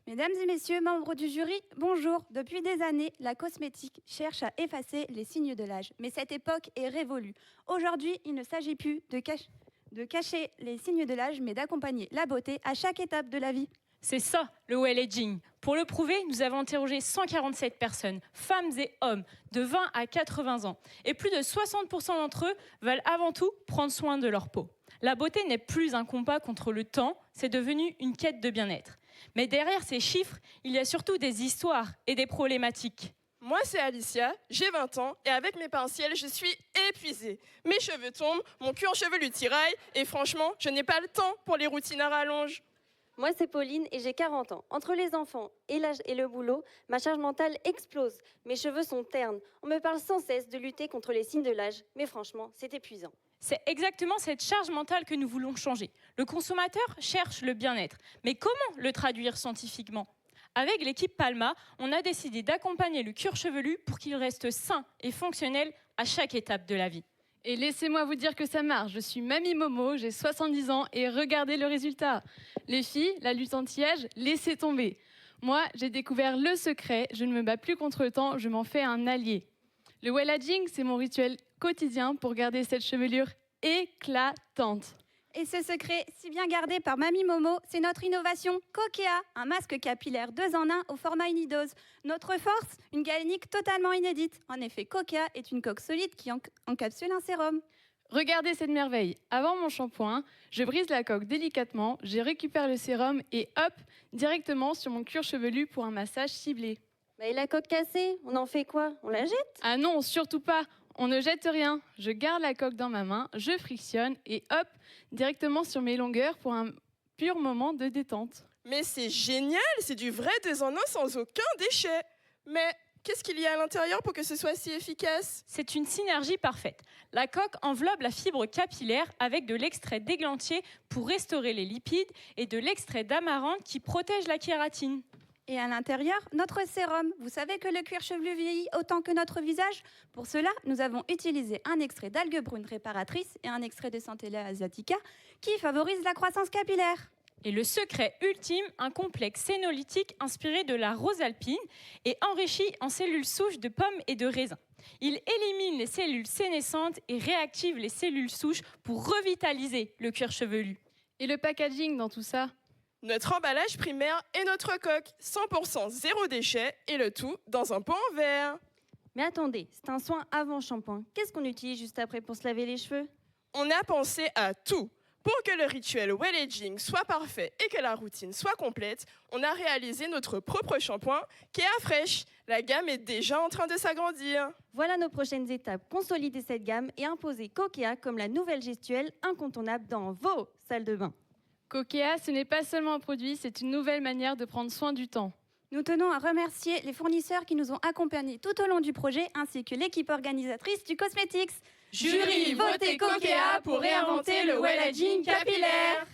Mesdames et messieurs, membres du jury, bonjour. Depuis des années, la cosmétique cherche à effacer les signes de l'âge. Mais cette époque est révolue. Aujourd'hui, il ne s'agit plus de cacher les signes de l'âge, mais d'accompagner la beauté à chaque étape de la vie. C'est ça, le well aging. Pour le prouver, nous avons interrogé 147 personnes, femmes et hommes, de 20 à 80 ans. Et plus de 60% d'entre eux veulent avant tout prendre soin de leur peau. La beauté n'est plus un combat contre le temps, c'est devenu une quête de bien-être. Mais derrière ces chiffres, il y a surtout des histoires et des problématiques. Moi, c'est Alicia, j'ai 20 ans et avec mes partiels, je suis épuisée. Mes cheveux tombent, mon cuir chevelu tiraille et franchement, je n'ai pas le temps pour les routines à rallonge. Moi, c'est Pauline et j'ai 40 ans. Entre les enfants et l'âge et le boulot, ma charge mentale explose. Mes cheveux sont ternes. On me parle sans cesse de lutter contre les signes de l'âge. Mais franchement, c'est épuisant. C'est exactement cette charge mentale que nous voulons changer. Le consommateur cherche le bien-être. Mais comment le traduire scientifiquement ? Avec l'équipe Palma, on a décidé d'accompagner le cuir chevelu pour qu'il reste sain et fonctionnel à chaque étape de la vie. Et laissez-moi vous dire que ça marche. Je suis Mamie Momo, j'ai 70 ans et regardez le résultat. Les filles, la lutte anti-âge, laissez tomber. Moi, j'ai découvert le secret. Je ne me bats plus contre le temps, je m'en fais un allié. Le well aging, c'est mon rituel quotidien pour garder cette chevelure éclatante. Et ce secret, si bien gardé par Mamie Momo, c'est notre innovation Coquea, un masque capillaire 2 en 1 au format unidose. Notre force, une galénique totalement inédite. En effet, Coquea est une coque solide qui encapsule un sérum. Regardez cette merveille. Avant mon shampoing, je brise la coque délicatement, je récupère le sérum et hop, directement sur mon cuir chevelu pour un massage ciblé. Et la coque cassée, on en fait quoi? On la jette? Ah non, surtout pas. On ne jette rien. Je garde la coque dans ma main, je frictionne et hop, directement sur mes longueurs pour un pur moment de détente. Mais c'est génial, c'est du vrai 2 en 1 sans aucun déchet. Mais qu'est-ce qu'il y a à l'intérieur pour que ce soit si efficace? C'est une synergie parfaite. La coque enveloppe la fibre capillaire avec de l'extrait d'églantier pour restaurer les lipides et de l'extrait d'amarante qui protège la kératine. Et à l'intérieur, notre sérum. Vous savez que le cuir chevelu vieillit autant que notre visage? Pour cela, nous avons utilisé un extrait d'algues brunes réparatrices et un extrait de Centella asiatica qui favorise la croissance capillaire. Et le secret ultime, un complexe sénolytique inspiré de la rose alpine et enrichi en cellules souches de pommes et de raisins. Il élimine les cellules sénescentes et réactive les cellules souches pour revitaliser le cuir chevelu. Et le packaging dans tout ça? Notre emballage primaire et notre coque, 100% zéro déchet et le tout dans un pot en verre. Mais attendez, c'est un soin avant shampoing. Qu'est-ce qu'on utilise juste après pour se laver les cheveux? On a pensé à tout. Pour que le rituel well aging soit parfait et que la routine soit complète, on a réalisé notre propre shampoing qui est à fraîche. La gamme est déjà en train de s'agrandir. Voilà nos prochaines étapes. Consolider cette gamme et imposer Coquea comme la nouvelle gestuelle incontournable dans vos salles de bain. Coquea, ce n'est pas seulement un produit, c'est une nouvelle manière de prendre soin du temps. Nous tenons à remercier les fournisseurs qui nous ont accompagnés tout au long du projet ainsi que l'équipe organisatrice du Cosmetics. Jury, votez Coquea pour réinventer le well aging capillaire.